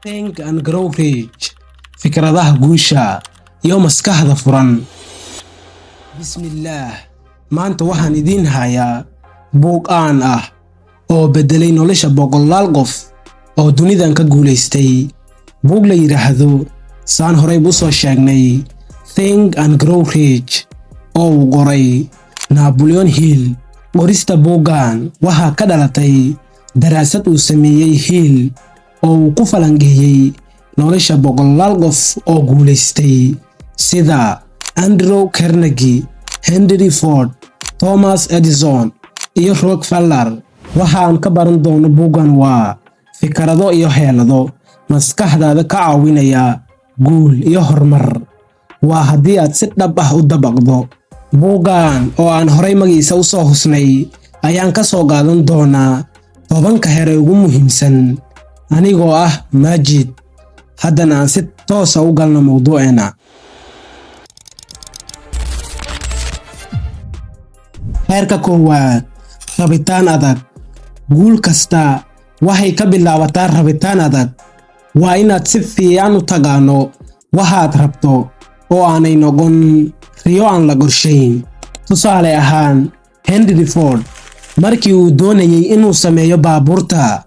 Think and Grow Rich fikradaha guusha iyo maskaxda furan. Bismillah, maanta waxaan idin hayaa buug aan ah oo bedelay nolosha boqolaal qof oo dunidan ka guuleystay. Buug la yiraahdo saan horey u soo sheegnay Think and Grow Rich oo uu qoray Napoleon Hill. Qorista buuggan waxaa ka dhalatay daraasad uu sameeyay Hill oo uu ku falanqeeyay nolosha boqolaal qof oo guuleystay sida Andrew Carnegie, Henry Ford, Thomas Edison iyo Rockefeller. Waxaan ka baran doonaa buuggan waa fikrado iyo xeelado maskaxdaada ka caawinaya guul iyo horumar. Waa haddii aad si dhab ah u dabaqdo. Buuggan oo aan horey magiisa u soo husnay ayaan ka soo qaadan doonaa 10 heer ugu muhiimsan anigoo ah Majid. haddana aan si toos ah u galno mowduuceena. Heerka koowaad, rabitaan adag. Guul kasta waxay ka bilaabataa rabitaan adag. Waa inaad si fiican u taqaano waxaad rabto oo aanay noqon riyo aan la qorshayn. Tusaale ahaan, Henry Ford markii uu doonayay inuu sameeyo baabuurta,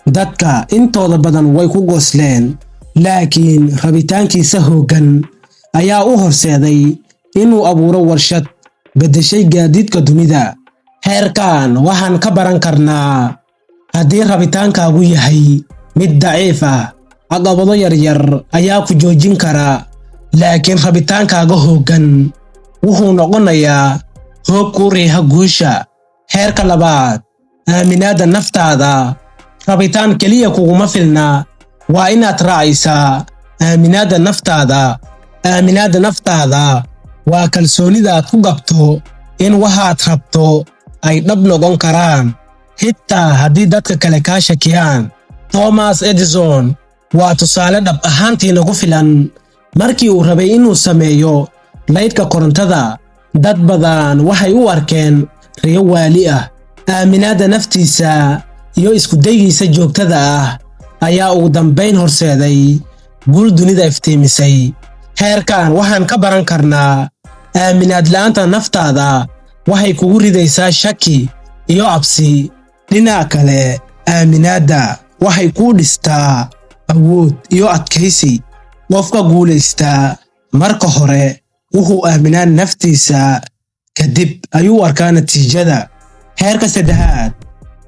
dadka intooda badan way ku gosleen, laakiin rabitaankiisa hoggan ayaa u horseeday inuu abuuro warshad bedeshay gaadiidka dunida. Heerkan waxaan ka baran karnaa haddii rabitaankaagu yahay mid daciif ah, caqabado yaryar ayaa ku joojin kara, laakiin rabitaankaaga hoggan wuxuu noqonayaa hoog ku riixa guusha. Heerka labaad, aaminaadda naftaada. Rabitaan keliya kuguma filna, waa inaad raacaysaa aaminaadda naftaada. Aaminaadda naftaada waa kalsoonida aad ku qabto in waxaad rabto ay dhab noqon karaan, xitaa haddii dadka kale kaa shakiyaan. Thomas Edison waa tusaale dhab ahaantii nagu filan. Markii uu rabay inuu sameeyo laydhka korontada, dad badan waxay u arkeen riyo waali ah. Aaminaadda naftiisa iyo isku daygiisa joogtada ah ayaa ugu dambayn horseeday guul dunida iftiimisay. Heerkan waxaan ka baran karnaa aaminaad la'aanta naftaada waxay kugu ridaysaa shaki iyo cabsi. Dhinaca kale, aaminaadda waxay kuu dhistaa awood iyo adkaysi. Qofka guulaysta marka hore wuxuu aaminaa naftiisa, kadib ayuu arkaa natiijada. Heerka saddexaad,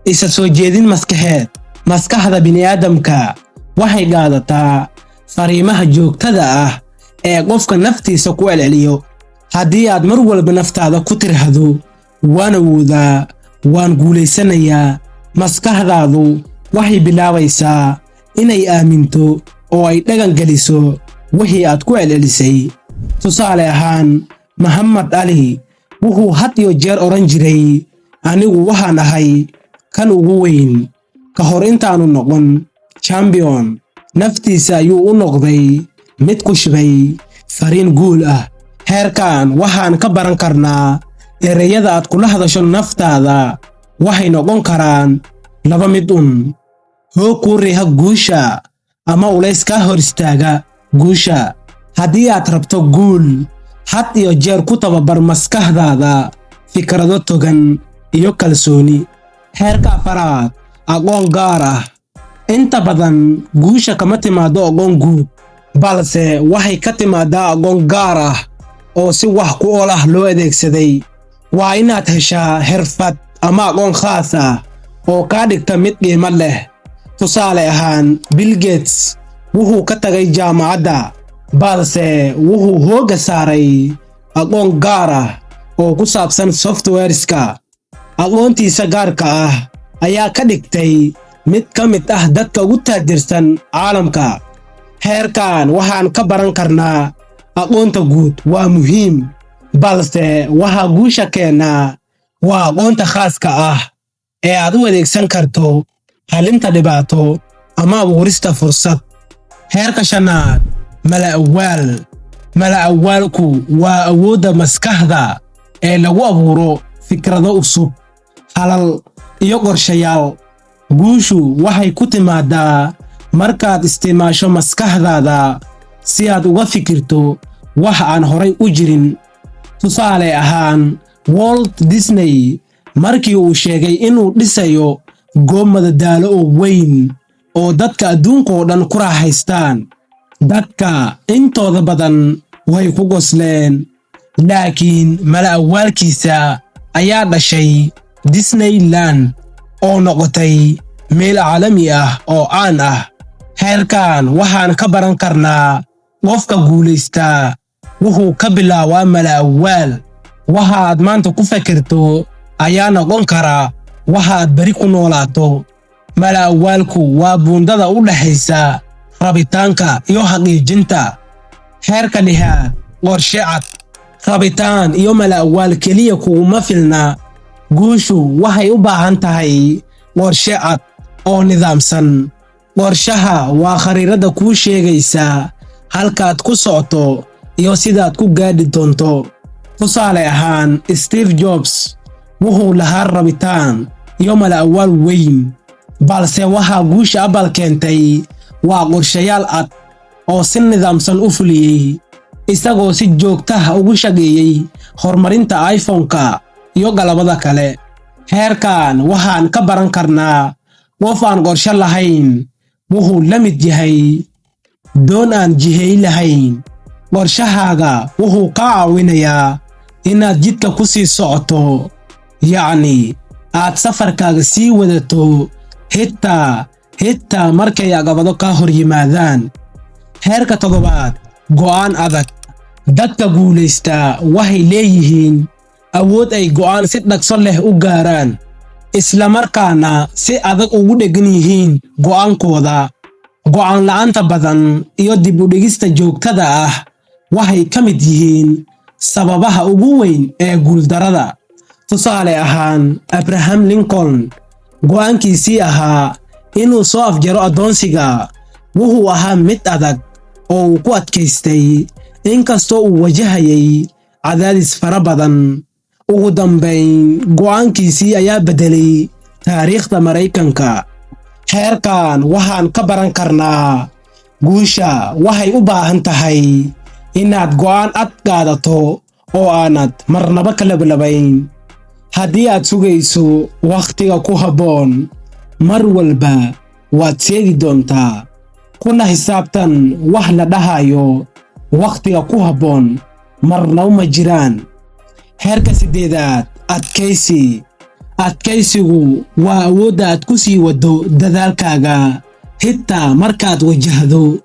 isa soo jeedin maskaxeed. Maskaxda bini'aadamka waxay qaadataa fariimaha joogtada ah ee qofka naftiisa ku celceliyo. Haddii aad mar walba naftaada ku tiraahdo waan awoodaa, waan guulaysanayaa, maskaxdaadu waxay bilaabaysaa inay aaminto oo ay dhagan geliso wixii aad ku celcelisay. Tusaale ahaan, Muhammad Ali wuxuu had iyo jeer oran jiray, anigu waxaan ahay kan ugu weyn. Ka hor intaanu noqon champion, naftiisa ayuu u noqday mid ku shubay fariin guul ah. Heerkan waxaan ka baran karnaa ereyada aad kula hadasho naftaada waxay noqon karaan laba mid hoog ku riixa guusha ama ulays ka hor istaaga guusha. Haddii aad rabto guul, had iyo jeer ku tababar maskaxdaada fikrado togan iyo kalsooni. Heerka afaraad, aqoon gaar ah. Inta badan guusha kama timaado aqoon guud, balse waxay ka timaadaa aqoon gaar ah oo si wax ku ool ah loo adeegsaday. Waa inaad heshaa xirfad ama aqoon khaas ah oo kaa dhigta mid qiimo leh. Tusaale ahaan, Bill Gates wuxuu ka tagay jaamacadda, balse wuxuu hooga saaray aqoon gaar ah oo ku saabsan softwareska. Aqoontiisa gaarka ah ayaa ka dhigtay mid ka mid ah dadka ugu taajirsan caalamka. Heerkan waxaan ka baran karnaa aqoonta guud waa muhiim, balse waxa guusha keena waa aqoonta khaaska ah ee aad u adeegsan karto xalinta dhibaato ama abuurista fursad. Heerka shanaad, mala-awaal. Mala-awaalku waa awoodda maskaxda ee lagu abuuro fikrado cusub, halal iyo qorshayaal. Guushu waxay ku timaadaa markaad isticmaasho maskaxdaada si aad uga fikirto wax aan horay u jirin. Tusaale ahaan, Walt Disney markii uu sheegay inuu dhisayo goob madadaalo oo weyn oo dadka adduunka oo dhan ku raaxaystaan, dadka intooda badan way ku qosleen. Laakiin mala-awaalkiisa ayaa dhashay Disneyland oo noqotay meel caalami ah oo caan ah. Heerkan waxaan ka baran karnaa qofka guulaysta wuxuu ka bilaabaa mala-awaal. Waxa aad maanta ku fikirto ayaa noqon kara waxa aad bari ku noolaato. Mala-awaalku waa buundada u dhaxaysa rabitaanka iyo xaqiijinta. Heerka lixaad, qorshe cad. Rabitaan iyo mala-awaal keliya kuma filna. Guushu waxay u baahan tahay qorshe cad oo nidaamsan. Qorshaha waa khariirada kuu sheegaysa halkaad ku socoto iyo sidaad ku gaadhi doonto. Tusaale ahaan, Steve Jobs wuxuu lahaa rabitaan iyo mala-awaal weyn, balse waxa guusha Apple keentay waa qorshayaal cad oo si nidaamsan u fuliyey, isagoo si joogto ah ugu shaqeeyay horumarinta iPhone-ka iyo qalabada kale. Heerkan waxaan ka baran karnaa qof aan qorshe lahayn wuxuu la mid yahay doon aan jihay lahayn. Qorshahaaga wuxuu kaa caawinayaa inaad jidka ku sii socoto, yacni aad safarkaaga sii wadato xitaa markay caqabado ka hor yimaadaan. Heerka toddobaad, go'aan adag. Dadka guulaysta waxay leeyihiin awood ay go'aan si dhaqso leh u gaaraan, isla markaana si adag ugu dhegan yihiin go'aankooda. Go'aan la'aanta badan iyo dib u dhigista joogtada ah waxay ka mid yihiin sababaha ugu weyn ee guuldarada. Tusaale ahaan, Abraham Lincoln go'aankiisii ahaa inuu soo afjaro addoonsiga wuxuu ahaa mid adag oo uu ku adkaystay inkastoo uu wajahayay cadaadis fara badan. Ugu dambayn, go'aankiisii ayaa beddelay taariikhda Maraykanka. Heerkan waxaan ka baran karnaa guusha waxay u baahan tahay inaad go'aan cad qaadato oo aanad marnaba ka labalabayn. Haddii aad sugayso wakhtiga ku habboon, mar walba waad seegi doontaa. Kuna xisaabtan wax la dhahayo wakhtiga ku habboon marnaba ma jiraan. Heerka siddeedaad, adkaysi. Adkaysigu waa awoodda aad ku sii waddo dadaalkaaga xitaa markaad wajahdo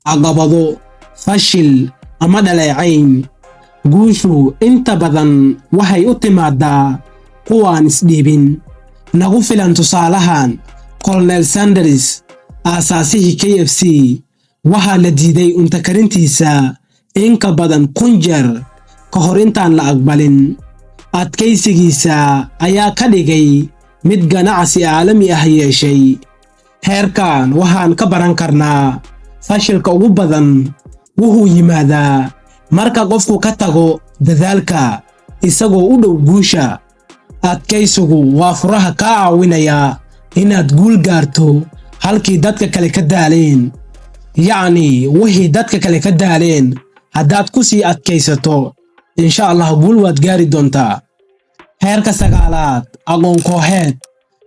caqabado, fashil ama dhaleecayn. Guushu inta badan waxay u timaadaa kuwaan isdhiibin. Nagu filan tusaalahan, Colonel Sanders, aasaasihii KFC, waxaa la diiday cunto karintiisa in ka badan 1000 jeer ka hor intaan la aqbalin. Adkaysigiisa ayaa ka dhigay mid ganacsi caalami ah yeeshay. Heerkan waxaan ka baran karnaa fashilka ugu badan wuxuu yimaadaa marka qofku ka tago dadaalka isagoo u dhow guusha. Adkaysigu waa furaha kaa caawinaya inaad guul gaarto halkii dadka kale ka daaleen. Yacni wixii dadka kale ka daaleen haddaad ku sii adkaysato, insha Allah guul waad gaari doontaa. Heerka sagaalaad, aqoon kooxeed.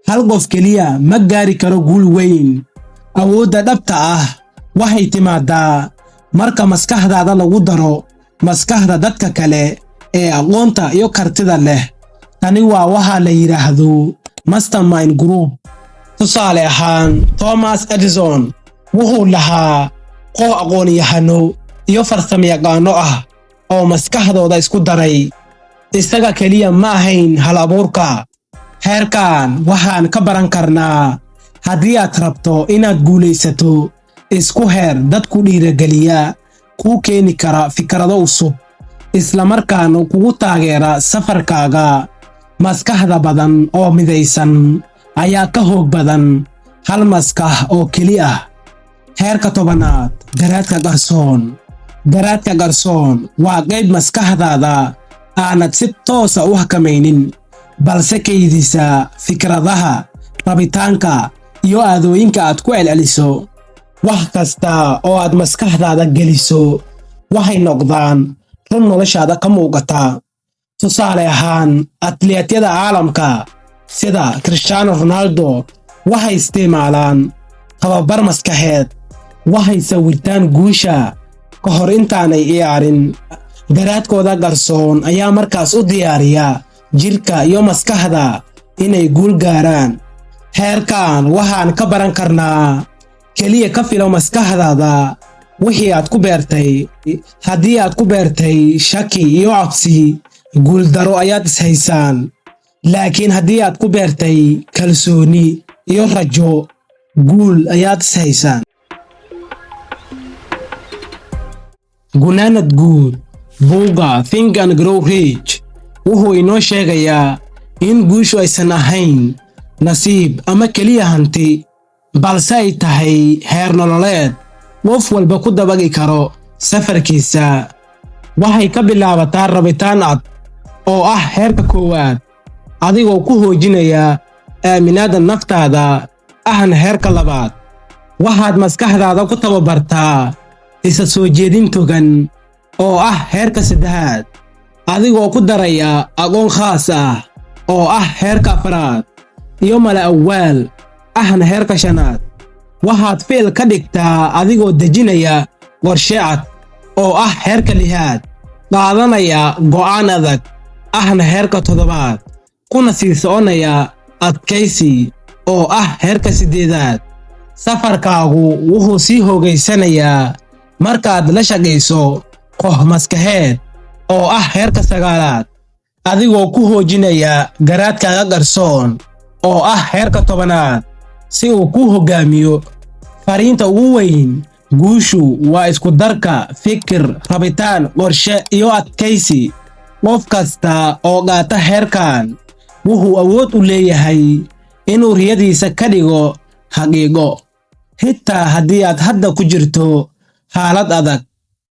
Hal qof keliya ma gaari karo guul weyn. Awoodda dhabta ah waxay timaadaa marka maskaxdaada lagu daro maskaxda dadka kale ee aqoonta iyo kartida leh. Tani waa waxa la yiraahdo mastermind group. Tusaale ahaan, Thomas Edison wuxuu lahaa koox aqoon-yahano iyo farsamayaqaano ah oo maskaxdooda isku daray. Isaga keliya ma ahayn hal-abuurka. Heerkan waxaan ka baran karnaa haddii aad rabto inaad guulaysato, isku heer dad ku dhiirageliya, kuu keeni kara fikrado cusub, isla markaana kugu taageera safarkaaga. Maskaxda badan oo midaysan ayaa ka xoog badan hal maskax oo keli ah. Heerka tobanaad, garaadka qarsoon. Garaadka qarsoon waa qayb maskaxdaada aanad si toos ah u xakamaynin, balse kaydisa fikradaha, rabitaanka iyo aadooyinka aad ku celceliso. wax kasta oo aad maskaxdaada geliso waxay noqdaan run noloshaada ka muuqata. tusaale ahaan, atleetyada caalamka sida Cristiano Ronaldo waxay isticmaalaan tababar maskaxeed. waxay sawirtaan guusha ka hor intaanay ciyaarin. garaadkooda qarsoon ayaa markaas u diyaariya jirka iyo maskaxda inay guul gaaraan. heerkan waxaan ka baran karnaa keliya ka filo maskaxdaada wixii aad ku beertay. haddii aad ku beertay shaki iyo cabsi, guuldaro ayaad ishaysaan. laakiin haddii aad ku beertay kalsooni iyo rajo, guul ayaad ishaysaan. gunaanad guud, buugga Think and Grow Rich wuxuu inoo sheegayaa in guushu aysan ahayn nasiib ama keliya hanti, balse ay tahay heer nololeed qof walba ku dabagi karo safarkiisa. waxay ka bilaabataa rabitaan cad oo ah heerka koowaad, adigoo ku hoojinaya aaminaadda naftaada ahna heerka labaad. waxaad maskaxdaada ku tababartaa isa soo jeedin togan oo ah heerka saddexaad, adigoo ku daraya aqoon khaas ah oo ah heerka afraad, iyo mala awaal ahna heerka shanaad. waxaad ficil ka dhigtaa adigoo dejinaya qorshe cad oo ah heerka lixaad, qaadanaya go'aan adag ahna heerka toddobaad, kuna sii soconaya adkaysi oo ah heerka siddeedaad. safarkaagu wuxuu sii hoogaysanayaa markaad la shaqayso koox maskaxeed oo ah heerka sagaalaad, adigoo ku hoojinaya garaadkaaga qarsoon oo ah heerka tobanaad si uu ku hoggaamiyo. fariinta ugu weyn, guushu waa isku darka fikir, rabitaan, qorshe iyo adkaysi. qof kasta oo qaata heerkan wuxuu awood u leeyahay inuu riyadiisa ka dhigo xaqiiqo, xitaa haddii aad hadda ku jirto xaalad adag.